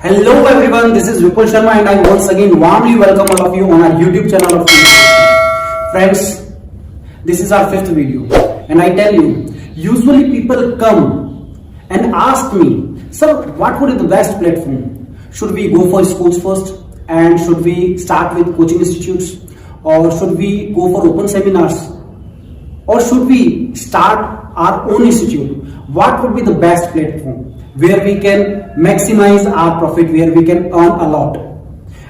Hello everyone, this is Vipul Sharma and I once again warmly welcome all of you on our YouTube channel of Friends, this is our fifth video and I tell you, usually people come and ask me, sir, what would be the best platform? Should we go for schools first and should we start with coaching institutes or should we go for open seminars or should we start our own institute? What would be the best platform where we can maximize our profit, where we can earn a lot?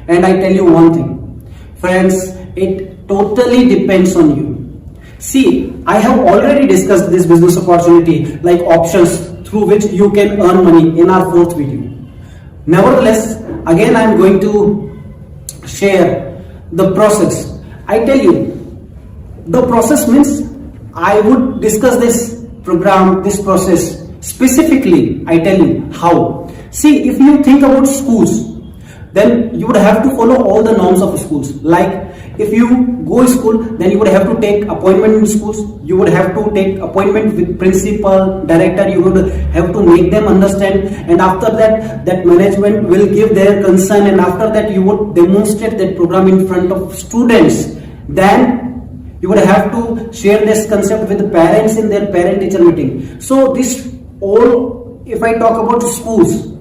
And I tell you one thing, friends, it totally depends on you. See, I have already discussed this business opportunity like options through which you can earn money in our fourth video. Nevertheless, again I am going to share the process. I tell you, the process means I would discuss this program, this process specifically. I tell you how. See, if you think about schools, then you would have to follow all the norms of schools. Like if you go to school, then you would have to take appointment in schools. You would have to take appointment with principal, director. You would have to make them understand, and after that, that management will give their concern, and after that, you would demonstrate that program in front of students. Then you would have to share this concept with the parents in their parent-teacher meeting. So this all, if I talk about schools,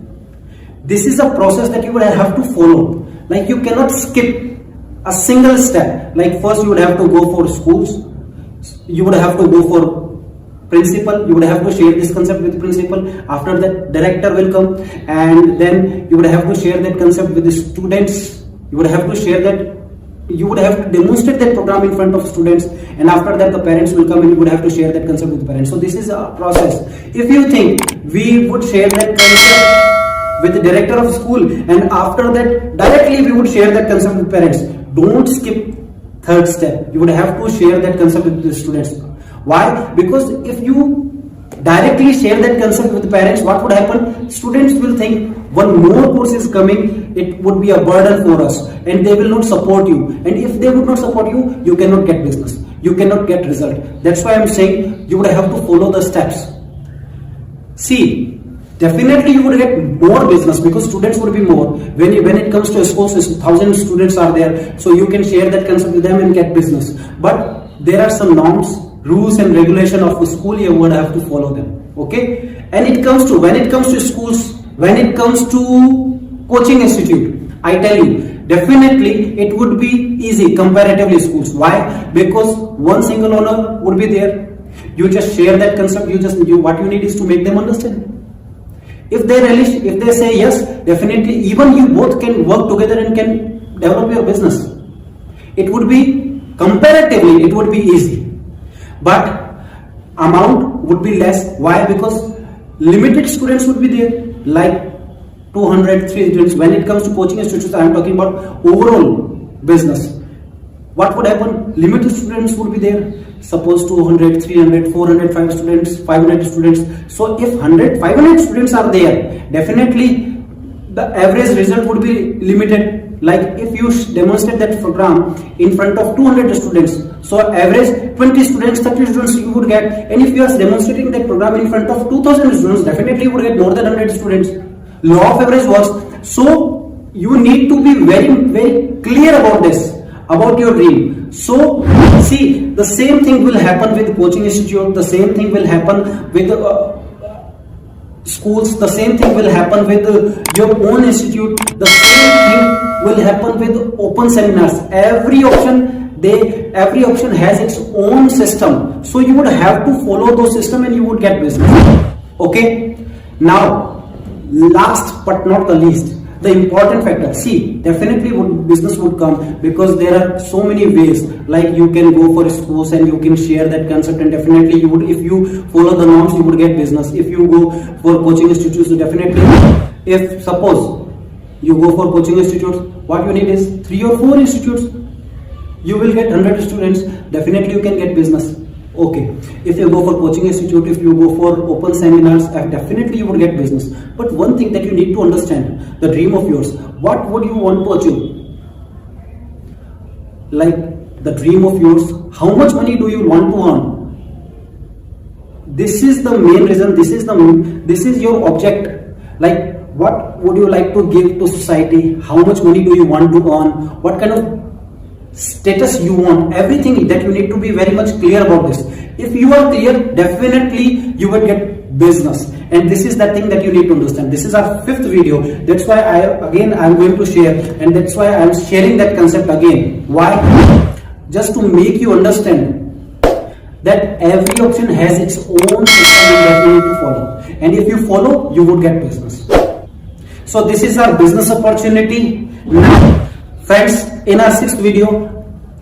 this is a process that you would have to follow. Like you cannot skip a single step. Like first you would have to go for schools, you would have to go for principal, you would have to share this concept with principal. After that, director will come, and then you would have to share that concept with the students. You would have to share that. You would have to demonstrate that program in front of students, and after that the parents will come and you would have to share that concept with the parents. So this is a process. If you think we would share that concept with the director of school and after that directly we would share that concept with parents, don't skip third step. You would have to share that concept with the students. Why? Because if you directly share that concept with the parents, what would happen? Students will think one more course is coming, it would be a burden for us, and they will not support you. And if they would not support you, you cannot get business, you cannot get result. That's why I'm saying you would have to follow the steps. See, definitely you would get more business because students would be more. When it comes to schools, 1,000 students are there, so you can share that concept with them and get business. But there are some norms, rules and regulation of the school, you would have to follow them. Okay? And when it comes to schools, when it comes to coaching institute, I tell you, definitely it would be easy comparatively schools. Why? Because one single owner would be there. You just share that concept. What you need is to make them understand. If they say yes, definitely even you both can work together and can develop your business. It would be comparatively, it would be easy. But amount would be less. Why? Because limited students would be there, like 200, 300 students. When it comes to coaching institutions, I am talking about overall business. What would happen? Limited students would be there. Suppose 200, 300, 400, 500 students. So if 500 students are there, definitely the average result would be limited. Like if you demonstrate that program in front of 200 students, so average 20 students, 30 students you would get. And if you are demonstrating that program in front of 2,000 students, definitely you would get more than 100 students. Law of average works. So you need to be very, very clear about this, about your dream. So see, the same thing will happen with coaching institute, the same thing will happen with schools, the same thing will happen with your own institute, the same thing will happen with open seminars. Every option has its own system, so you would have to follow those system and you would get business. Okay, now last but not the least, the important factor. See, definitely business would come because there are so many ways. Like you can go for schools and you can share that concept, and definitely you would, if you follow the norms, you would get business. If you go for coaching institutes, definitely, if suppose you go for coaching institutes, what you need is 3 or 4 institutes. You will get 100 students. Definitely you can get business. Okay, if you go for coaching institute, if you go for open seminars, definitely you would get business. But one thing that you need to understand, the dream of yours, what would you want to achieve? Like the dream of yours, how much money do you want to earn? This is the main reason. This is your object. Like what would you like to give to society, how much money do you want to earn, what kind of status you want, everything that you need to be very much clear about this. If you are clear, definitely you will get business. And this is the thing that you need to understand. This is our 5th video. That's why I'm going to share, and that's why I'm sharing that concept again. Why? Just to make you understand that every option has its own system that you need to follow. And if you follow, you would get business. So this is our business opportunity. Now, friends, in our 6th video,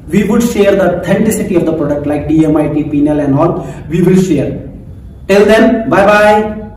we would share the authenticity of the product like DMIT, PNL and all. We will share. Till then, bye bye.